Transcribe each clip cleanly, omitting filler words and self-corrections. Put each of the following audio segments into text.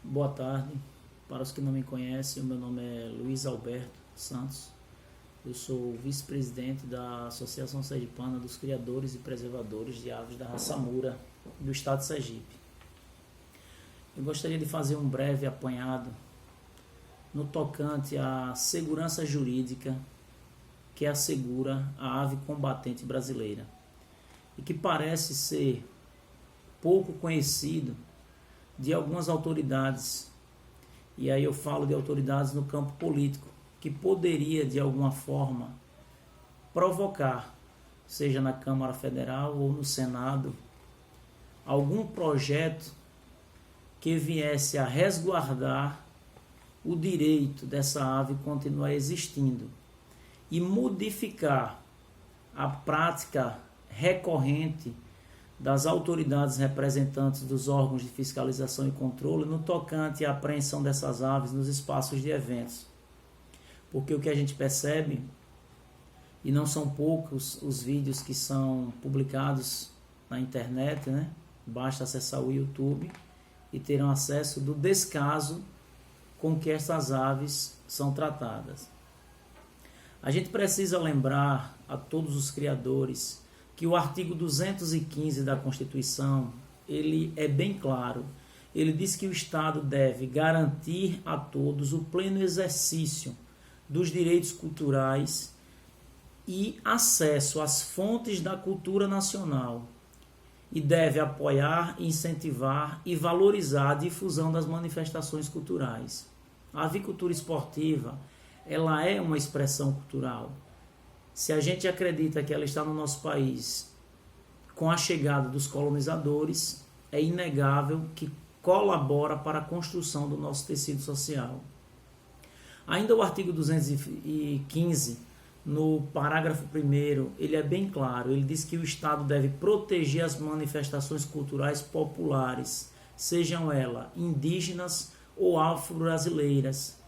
Boa tarde. Para os que não me conhecem, o meu nome é Luiz Alberto Santos. Eu sou vice-presidente da Associação Sergipana dos Criadores e Preservadores de Aves da Raça Mura do estado de Sergipe. Eu gostaria de fazer um breve apanhado no tocante à segurança jurídica que assegura a ave combatente brasileira e que parece ser pouco conhecido de algumas autoridades, e aí eu falo de autoridades no campo político, que poderia de alguma forma provocar, seja na Câmara Federal ou no Senado, algum projeto que viesse a resguardar o direito dessa ave continuar existindo e modificar a prática recorrente das autoridades representantes dos órgãos de fiscalização e controle no tocante à apreensão dessas aves nos espaços de eventos. Porque o que a gente percebe, e não são poucos os vídeos que são publicados na internet, né? Basta acessar o YouTube e terão acesso do descaso com que essas aves são tratadas. A gente precisa lembrar a todos os criadores que o artigo 215 da Constituição, ele é bem claro. Ele diz que o Estado deve garantir a todos o pleno exercício dos direitos culturais e acesso às fontes da cultura nacional e deve apoiar, incentivar e valorizar a difusão das manifestações culturais. A avicultura esportiva, ela é uma expressão cultural. Se a gente acredita que ela está no nosso país com a chegada dos colonizadores, é inegável que colabora para a construção do nosso tecido social. Ainda o artigo 215, no parágrafo 1º, ele é bem claro. Ele diz que o Estado deve proteger as manifestações culturais populares, sejam elas indígenas ou afro-brasileiras.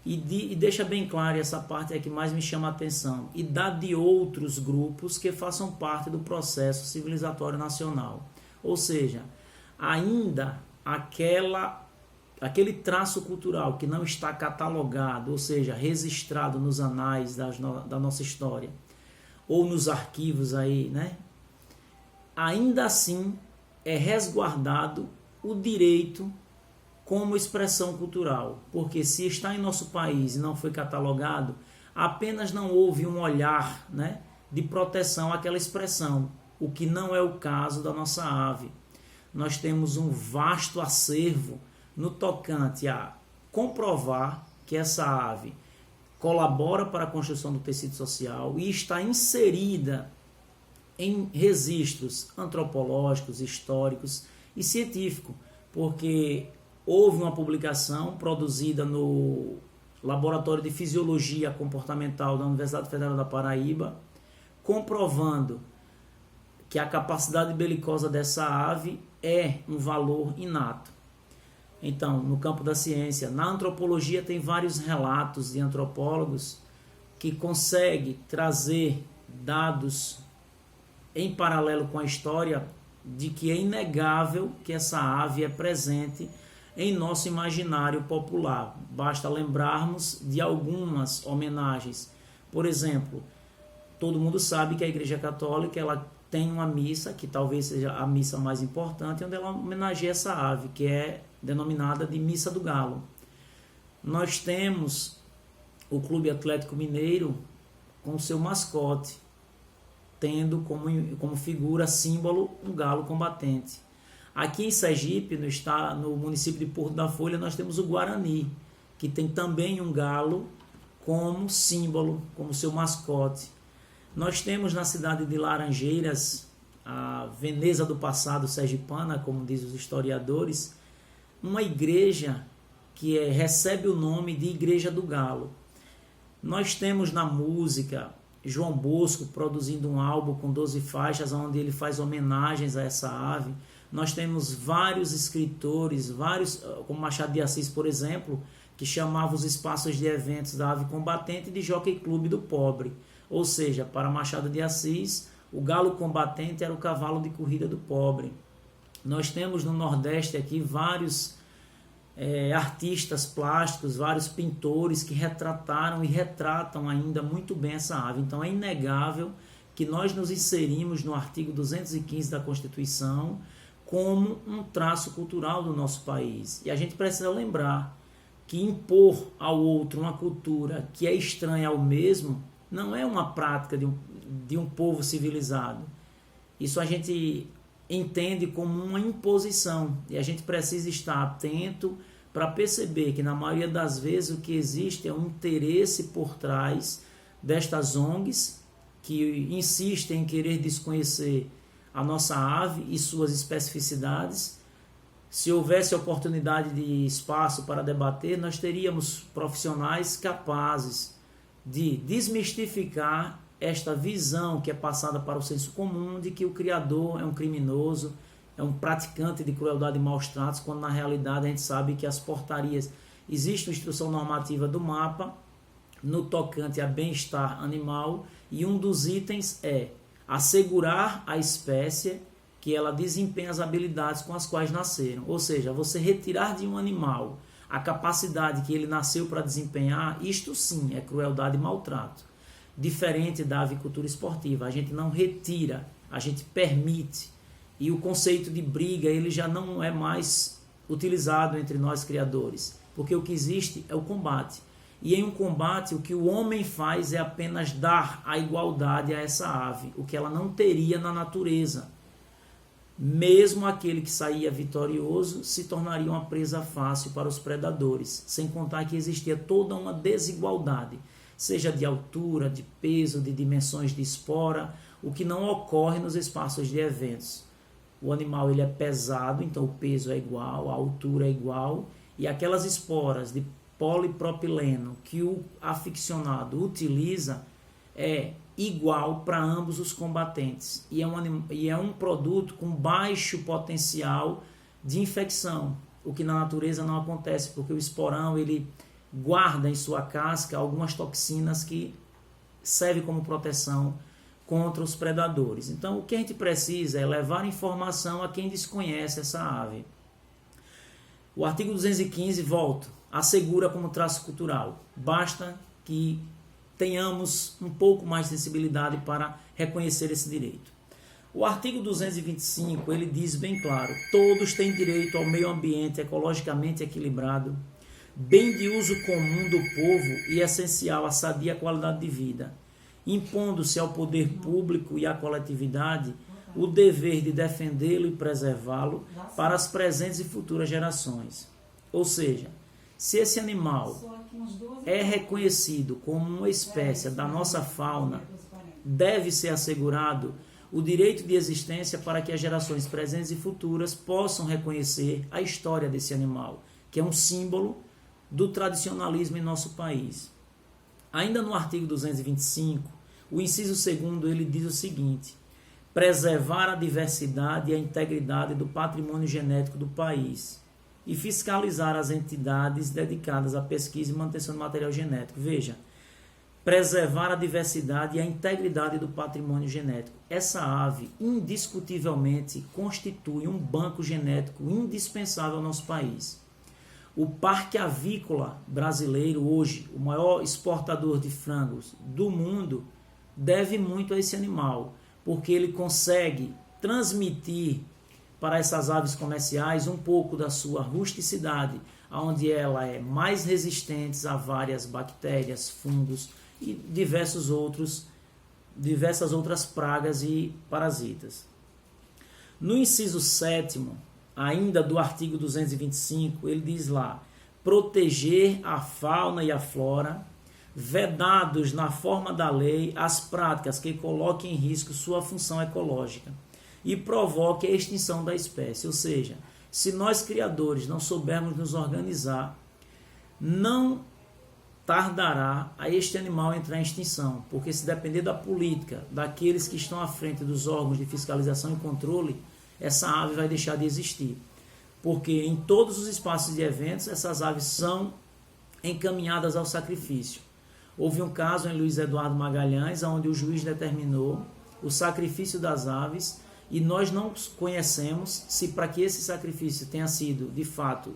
E deixa bem claro, essa parte é que mais me chama a atenção, e dá de outros grupos que façam parte do processo civilizatório nacional. Ou seja, ainda aquele traço cultural que não está catalogado, ou seja, registrado nos anais da nossa história, ou nos arquivos aí, né? Ainda assim é resguardado o direito como expressão cultural, porque se está em nosso país e não foi catalogado, apenas não houve um olhar, né, de proteção àquela expressão, o que não é o caso da nossa ave. Nós temos um vasto acervo no tocante a comprovar que essa ave colabora para a construção do tecido social e está inserida em registros antropológicos, históricos e científicos, porque houve uma publicação produzida no Laboratório de Fisiologia Comportamental da Universidade Federal da Paraíba, comprovando que a capacidade belicosa dessa ave é um valor inato. Então, no campo da ciência, na antropologia tem vários relatos de antropólogos que conseguem trazer dados em paralelo com a história de que é inegável que essa ave é presente em nosso imaginário popular. Basta lembrarmos de algumas homenagens. Por exemplo, todo mundo sabe que a Igreja Católica ela tem uma missa, que talvez seja a missa mais importante, onde ela homenageia essa ave, que é denominada de Missa do Galo. Nós temos o Clube Atlético Mineiro com seu mascote, tendo como figura, símbolo, um galo combatente. Aqui em Sergipe, no município de Porto da Folha, nós temos o Guarani, que tem também um galo como símbolo, como seu mascote. Nós temos na cidade de Laranjeiras, a Veneza do passado sergipana, como dizem os historiadores, uma igreja que recebe o nome de Igreja do Galo. Nós temos na música João Bosco produzindo um álbum com 12 faixas, onde ele faz homenagens a essa ave. Nós temos vários escritores, como Machado de Assis, por exemplo, que chamava os espaços de eventos da ave combatente de Jockey Clube do Pobre. Ou seja, para Machado de Assis, o galo combatente era o cavalo de corrida do pobre. Nós temos no Nordeste aqui vários artistas plásticos, vários pintores que retrataram e retratam ainda muito bem essa ave. Então é inegável que nós nos inserimos no artigo 215 da Constituição como um traço cultural do nosso país. E a gente precisa lembrar que impor ao outro uma cultura que é estranha ao mesmo não é uma prática de um povo civilizado. Isso a gente entende como uma imposição, e a gente precisa estar atento para perceber que na maioria das vezes o que existe é um interesse por trás destas ONGs que insistem em querer desconhecer a nossa ave e suas especificidades. Se houvesse oportunidade de espaço para debater, nós teríamos profissionais capazes de desmistificar esta visão que é passada para o senso comum de que o criador é um criminoso, é um praticante de crueldade e maus tratos, quando na realidade a gente sabe que as portarias, existe uma instrução normativa do MAPA no tocante a bem-estar animal, e um dos itens é assegurar à espécie que ela desempenha as habilidades com as quais nasceram. Ou seja, você retirar de um animal a capacidade que ele nasceu para desempenhar, isto sim é crueldade e maltrato. Diferente da avicultura esportiva, a gente não retira, a gente permite. E o conceito de briga ele já não é mais utilizado entre nós criadores, porque o que existe é o combate. E em um combate o que o homem faz é apenas dar a igualdade a essa ave, o que ela não teria na natureza. Mesmo aquele que saía vitorioso se tornaria uma presa fácil para os predadores, sem contar que existia toda uma desigualdade, seja de altura, de peso, de dimensões de espora, o que não ocorre nos espaços de eventos. O animal ele é pesado, então o peso é igual, a altura é igual, e aquelas esporas de polipropileno que o aficionado utiliza é igual para ambos os combatentes, e é um produto com baixo potencial de infecção, o que na natureza não acontece, porque o esporão ele guarda em sua casca algumas toxinas que servem como proteção contra os predadores. Então, o que a gente precisa é levar informação a quem desconhece essa ave. O artigo 215, volto, assegura como traço cultural. Basta que tenhamos um pouco mais de sensibilidade para reconhecer esse direito. O artigo 225, ele diz bem claro, todos têm direito ao meio ambiente ecologicamente equilibrado, bem de uso comum do povo e essencial à sadia qualidade de vida, impondo-se ao poder público e à coletividade o dever de defendê-lo e preservá-lo para as presentes e futuras gerações. Ou seja, se esse animal é reconhecido como uma espécie da nossa fauna, deve ser assegurado o direito de existência para que as gerações presentes e futuras possam reconhecer a história desse animal, que é um símbolo do tradicionalismo em nosso país. Ainda no artigo 225, o inciso 2º, ele diz o seguinte: preservar a diversidade e a integridade do patrimônio genético do país e fiscalizar as entidades dedicadas à pesquisa e manutenção do material genético. Veja, preservar a diversidade e a integridade do patrimônio genético. Essa ave, indiscutivelmente, constitui um banco genético indispensável ao nosso país. O parque avícola brasileiro, hoje, o maior exportador de frangos do mundo, deve muito a esse animal, porque ele consegue transmitir para essas aves comerciais um pouco da sua rusticidade, onde ela é mais resistente a várias bactérias, fungos e diversas outras pragas e parasitas. No inciso 7º, ainda do artigo 225, ele diz lá: proteger a fauna e a flora, vedados na forma da lei as práticas que coloquem em risco sua função ecológica e provoque a extinção da espécie. Ou seja, se nós criadores não soubermos nos organizar, não tardará a este animal entrar em extinção, porque se depender da política daqueles que estão à frente dos órgãos de fiscalização e controle, essa ave vai deixar de existir, porque em todos os espaços de eventos essas aves são encaminhadas ao sacrifício. Houve um caso em Luiz Eduardo Magalhães, onde o juiz determinou o sacrifício das aves, e nós não conhecemos se para que esse sacrifício tenha sido de fato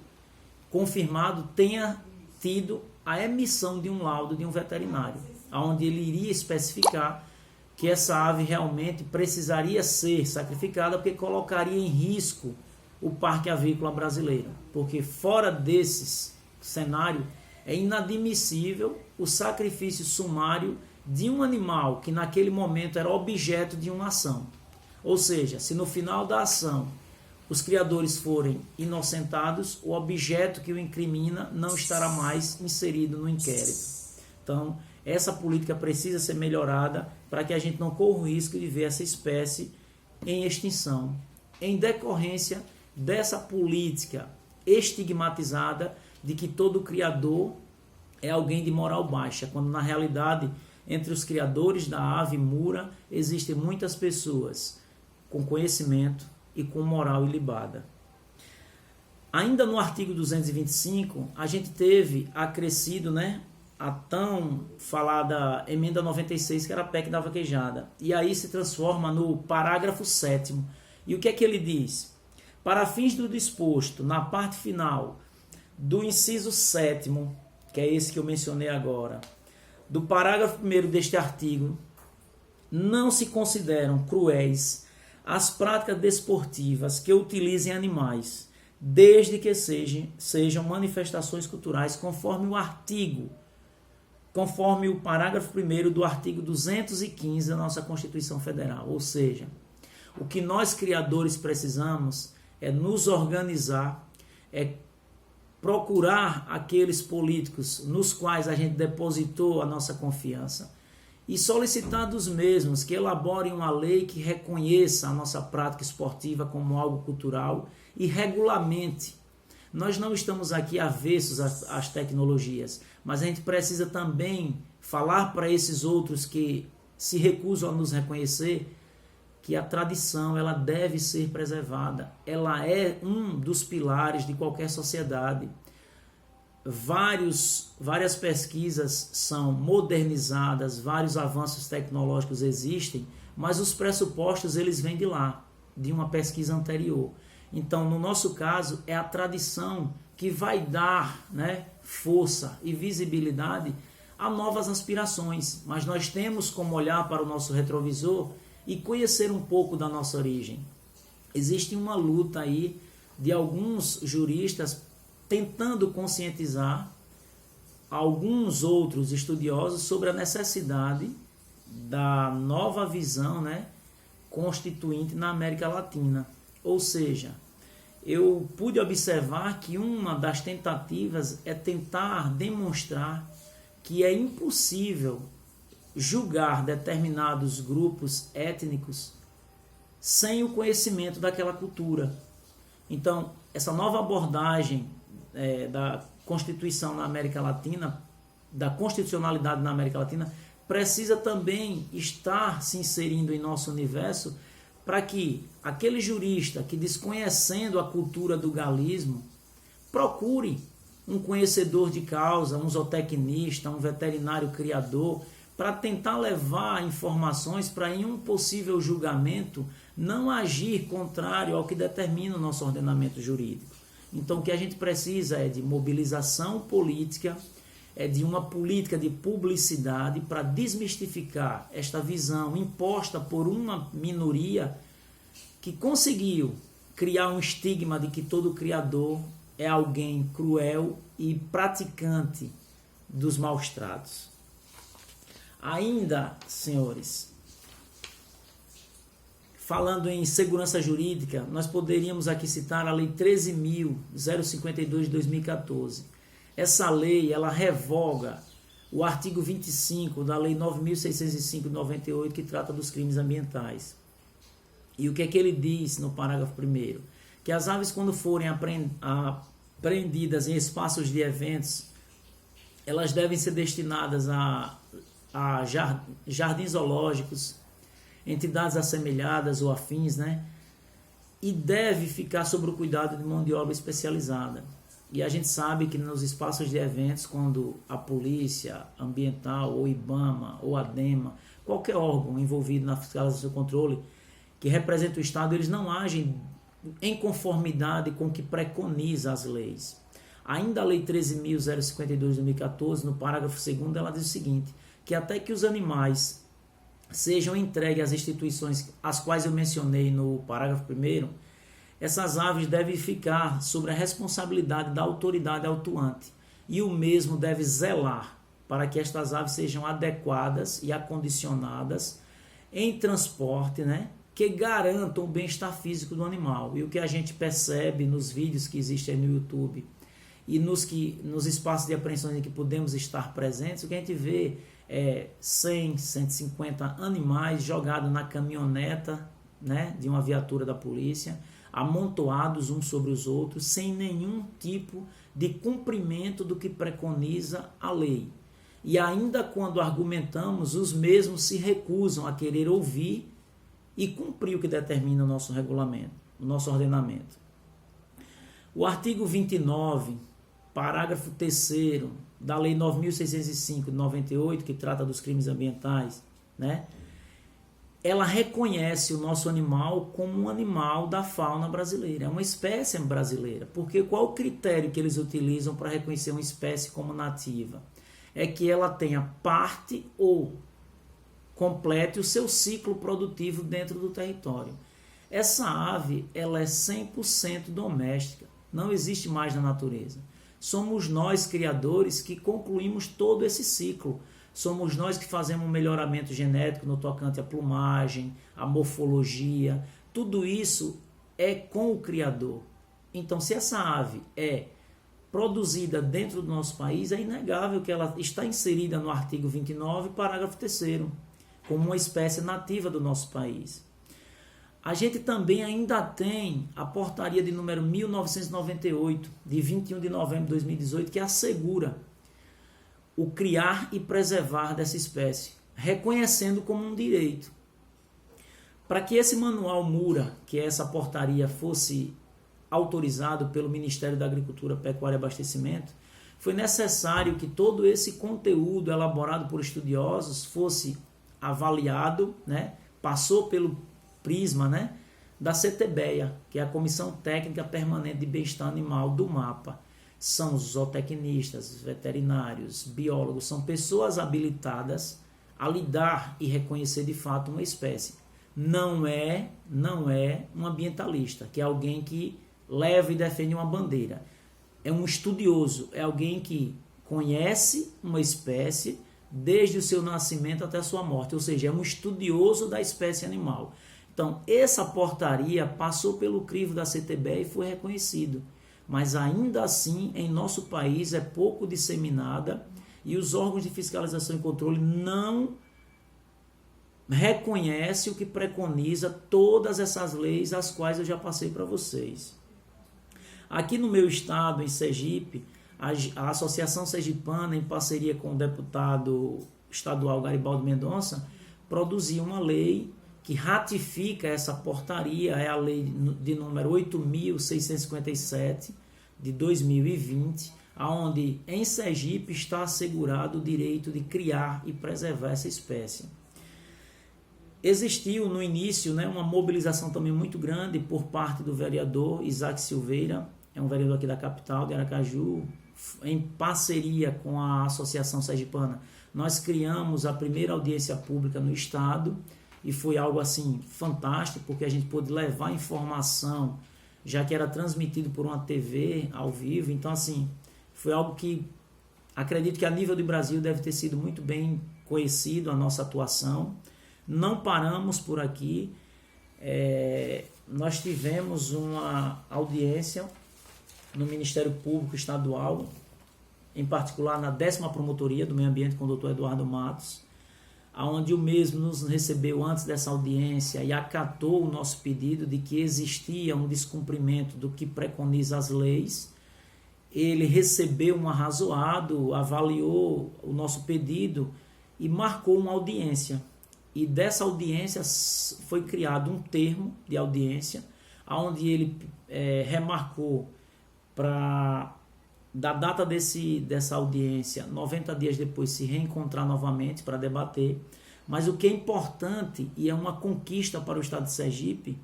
confirmado, tenha tido a emissão de um laudo de um veterinário, onde ele iria especificar que essa ave realmente precisaria ser sacrificada porque colocaria em risco o parque avícola brasileiro. Porque fora desse cenário, é inadmissível o sacrifício sumário de um animal que naquele momento era objeto de uma ação. Ou seja, se no final da ação os criadores forem inocentados, o objeto que o incrimina não estará mais inserido no inquérito. Então, essa política precisa ser melhorada para que a gente não corra o risco de ver essa espécie em extinção, em decorrência dessa política estigmatizada de que todo criador é alguém de moral baixa, quando na realidade, entre os criadores da ave mura, existem muitas pessoas com conhecimento e com moral ilibada. Ainda no artigo 225, a gente teve acrescido, a tão falada emenda 96, que era a PEC da vaquejada. E aí se transforma no parágrafo 7º. E o que é que ele diz? Para fins do disposto na parte final do inciso 7º, que é esse que eu mencionei agora, do parágrafo 1º deste artigo, não se consideram cruéis as práticas desportivas que utilizem animais, desde que sejam manifestações culturais, conforme o parágrafo 1º do artigo 215 da nossa Constituição Federal. Ou seja, o que nós criadores precisamos é nos organizar, é procurar aqueles políticos nos quais a gente depositou a nossa confiança e solicitar dos mesmos que elaborem uma lei que reconheça a nossa prática esportiva como algo cultural e regulamente. Nós não estamos aqui avessos às tecnologias, mas a gente precisa também falar para esses outros que se recusam a nos reconhecer que a tradição ela deve ser preservada. Ela é um dos pilares de qualquer sociedade. Várias pesquisas são modernizadas, vários avanços tecnológicos existem, mas os pressupostos eles vêm de lá, de uma pesquisa anterior. Então, no nosso caso, é a tradição que vai dar força e visibilidade a novas aspirações, mas nós temos como olhar para o nosso retrovisor e conhecer um pouco da nossa origem. Existe uma luta aí de alguns juristas tentando conscientizar alguns outros estudiosos sobre a necessidade da nova visão constituinte na América Latina. Ou seja, eu pude observar que uma das tentativas é tentar demonstrar que é impossível julgar determinados grupos étnicos sem o conhecimento daquela cultura. Então, essa nova abordagem da Constituição na América Latina, da constitucionalidade na América Latina, precisa também estar se inserindo em nosso universo para que aquele jurista que, desconhecendo a cultura do galismo, procure um conhecedor de causa, um zootecnista, um veterinário criador, para tentar levar informações para, em um possível julgamento, não agir contrário ao que determina o nosso ordenamento jurídico. Então, o que a gente precisa é de mobilização política, é de uma política de publicidade para desmistificar esta visão imposta por uma minoria que conseguiu criar um estigma de que todo criador é alguém cruel e praticante dos maus tratos. Ainda, senhores, falando em segurança jurídica, nós poderíamos aqui citar a Lei 13.052 de 2014. Essa lei, ela revoga o artigo 25 da Lei 9.605 de 98, que trata dos crimes ambientais. E o que é que ele diz no parágrafo 1º? Que as aves, quando forem apreendidas em espaços de eventos, elas devem ser destinadas a jardins zoológicos, entidades assemelhadas ou afins, e deve ficar sob o cuidado de mão de obra especializada. E a gente sabe que nos espaços de eventos, quando a polícia ambiental, ou IBAMA, ou ADEMA, qualquer órgão envolvido na fiscalização e controle, que representa o Estado, eles não agem em conformidade com o que preconiza as leis. Ainda a Lei 13.052 de 2014, no parágrafo 2º, ela diz o seguinte, que até que os animais sejam entregues às instituições as quais eu mencionei no parágrafo 1º, essas aves devem ficar sob a responsabilidade da autoridade autuante e o mesmo deve zelar para que estas aves sejam adequadas e acondicionadas em transporte, né, que garantam o bem-estar físico do animal. E o que a gente percebe nos vídeos que existem no YouTube e nos espaços de apreensões em que podemos estar presentes, o que a gente vê é 100, 150 animais jogados na caminhoneta, né, de uma viatura da polícia, amontoados uns sobre os outros, sem nenhum tipo de cumprimento do que preconiza a lei. E ainda quando argumentamos, os mesmos se recusam a querer ouvir e cumprir o que determina o nosso regulamento, o nosso ordenamento. O artigo 29, parágrafo 3º da Lei 9.605 de 98, que trata dos crimes ambientais, né? Ela reconhece o nosso animal como um animal da fauna brasileira, é uma espécie brasileira. Porque qual o critério que eles utilizam para reconhecer uma espécie como nativa? É que ela tenha parte ou complete o seu ciclo produtivo dentro do território. Essa ave, ela é 100% doméstica, não existe mais na natureza. Somos nós, criadores, que concluímos todo esse ciclo. Somos nós que fazemos um melhoramento genético no tocante à plumagem, à morfologia. Tudo isso é com o criador. Então, se essa ave é produzida dentro do nosso país, é inegável que ela está inserida no artigo 29, parágrafo 3º, como uma espécie nativa do nosso país. A gente também ainda tem a portaria de número 1998, de 21 de novembro de 2018, que assegura o criar e preservar dessa espécie, reconhecendo como um direito. Para que esse manual MURA, que é essa portaria, fosse autorizado pelo Ministério da Agricultura, Pecuária e Abastecimento, foi necessário que todo esse conteúdo elaborado por estudiosos fosse avaliado, né? Passou pelo prisma, né, da CTBEA, que é a Comissão Técnica Permanente de Bem-Estar Animal do MAPA. São zootecnistas, veterinários, biólogos, são pessoas habilitadas a lidar e reconhecer de fato uma espécie. Não é um ambientalista, que é alguém que leva e defende uma bandeira. É um estudioso, é alguém que conhece uma espécie desde o seu nascimento até a sua morte, ou seja, é um estudioso da espécie animal. Então, essa portaria passou pelo crivo da CTBE e foi reconhecido. Mas ainda assim, em nosso país, é pouco disseminada e os órgãos de fiscalização e controle não reconhecem o que preconiza todas essas leis, as quais eu já passei para vocês. Aqui no meu estado, em Sergipe, a Associação Sergipana, em parceria com o deputado estadual Garibaldo Mendonça, produziu uma lei que ratifica essa portaria, é a lei de número 8.657 de 2020, onde em Sergipe está assegurado o direito de criar e preservar essa espécie. Existiu no início, né, uma mobilização também muito grande por parte do vereador Isaac Silveira, é um vereador aqui da capital, de Aracaju, em parceria com a Associação Sergipana. Nós criamos a primeira audiência pública no estado, e foi algo assim fantástico, porque a gente pôde levar informação, já que era transmitido por uma TV ao vivo. Então, assim, foi algo que acredito que a nível do Brasil deve ter sido muito bem conhecido a nossa atuação. Não paramos por aqui. Nós tivemos uma audiência no Ministério Público Estadual, em particular na 10ª Promotoria do Meio Ambiente com o Dr. Eduardo Matos, onde o mesmo nos recebeu antes dessa audiência e acatou o nosso pedido de que existia um descumprimento do que preconiza as leis. Ele recebeu um arrazoado, avaliou o nosso pedido e marcou uma audiência. E dessa audiência foi criado um termo de audiência, onde ele remarcou para, da data dessa audiência, 90 dias depois, se reencontrar novamente para debater. Mas o que é importante, e é uma conquista para o Estado de Sergipe,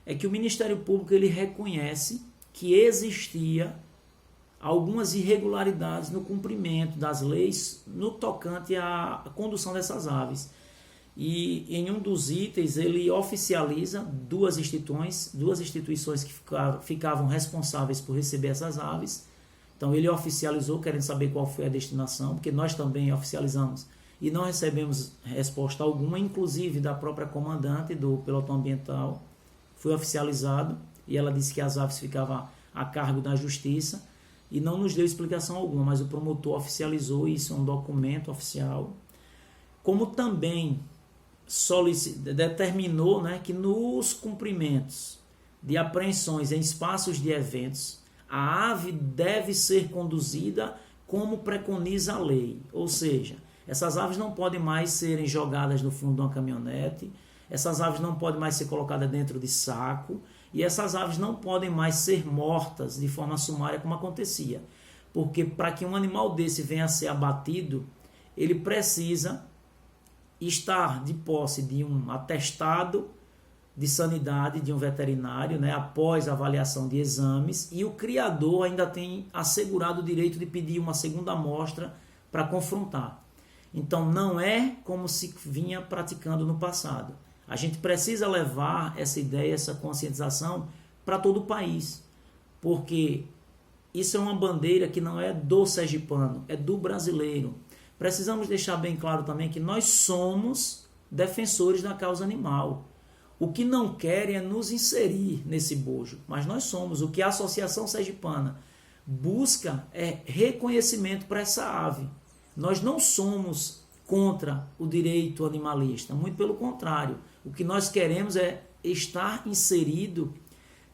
é que o Ministério Público ele reconhece que existia algumas irregularidades no cumprimento das leis no tocante à condução dessas aves. E em um dos itens ele oficializa duas instituições que ficavam responsáveis por receber essas aves. Então ele oficializou, querendo saber qual foi a destinação, porque nós também oficializamos e não recebemos resposta alguma, inclusive da própria comandante do pelotão ambiental, foi oficializado e ela disse que as aves ficavam a cargo da justiça e não nos deu explicação alguma, mas o promotor oficializou, isso é um documento oficial, como também determinou, né, que nos cumprimentos de apreensões em espaços de eventos, a ave deve ser conduzida como preconiza a lei, ou seja, essas aves não podem mais serem jogadas no fundo de uma caminhonete, essas aves não podem mais ser colocadas dentro de saco, e essas aves não podem mais ser mortas de forma sumária como acontecia, porque para que um animal desse venha a ser abatido, ele precisa estar de posse de um atestado de sanidade de um veterinário, né, após a avaliação de exames, e o criador ainda tem assegurado o direito de pedir uma segunda amostra para confrontar. Então não é como se vinha praticando no passado. A gente precisa levar essa ideia, essa conscientização para todo o país, porque isso é uma bandeira que não é do sergipano, é do brasileiro. Precisamos deixar bem claro também que nós somos defensores da causa animal. O que não querem é nos inserir nesse bojo, mas nós somos. O que a Associação Sergipana busca é reconhecimento para essa ave. Nós não somos contra o direito animalista, muito pelo contrário. O que nós queremos é estar inserido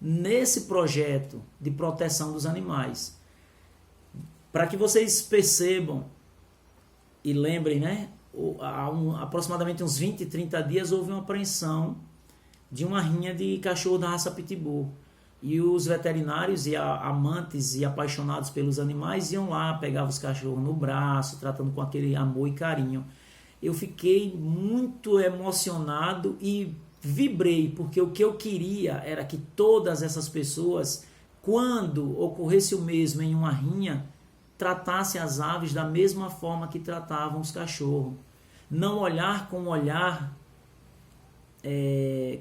nesse projeto de proteção dos animais. Para que vocês percebam e lembrem, né, há aproximadamente uns 20, 30 dias houve uma apreensão de uma rinha de cachorro da raça Pitbull. E os veterinários e amantes e apaixonados pelos animais iam lá, pegavam os cachorros no braço, tratando com aquele amor e carinho. Eu fiquei muito emocionado e vibrei, porque o que eu queria era que todas essas pessoas, quando ocorresse o mesmo em uma rinha, tratassem as aves da mesma forma que tratavam os cachorros. Não olhar com um olhar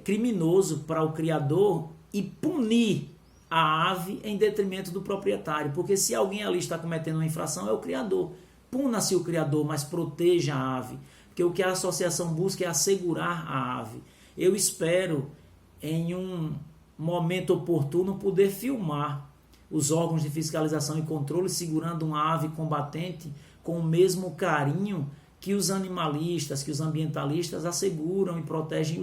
criminoso para o criador e punir a ave em detrimento do proprietário, porque se alguém ali está cometendo uma infração é o criador. Puna-se o criador, mas proteja a ave, porque o que a associação busca é assegurar a ave. Eu espero, em um momento oportuno, poder filmar os órgãos de fiscalização e controle segurando uma ave combatente com o mesmo carinho que os animalistas, que os ambientalistas asseguram e protegem os